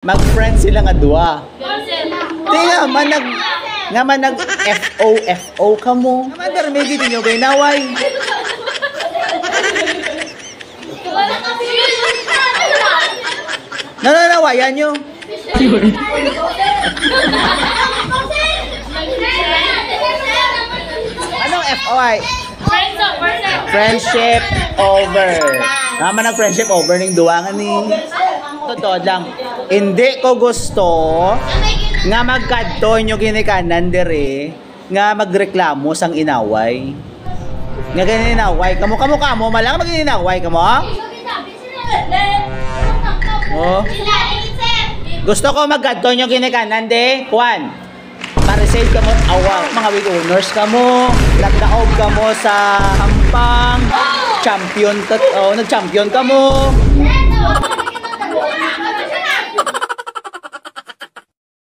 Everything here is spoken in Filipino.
Mag-friend sila nga duwa. Tinga man nag FO ka mo. Naman darmigi din yung naway. Nananawayan nyo. Anong FOI? Friendship over. Naman ang friendship over ning duwangan ni. Totoo lang. Hindi ko gusto nga magkadto nyo ginikanan dire nga magreklamo sang inaway. Nga gininaway kamo malang magininaway kamo. Oh. Gusto ko magkadto nyo ginikanan de. Juan. Para-save ka mo awang mga week owners ka mo. Nagdaog ka mo sa hampang. Champion ka. Oh, nag-champion ka mo.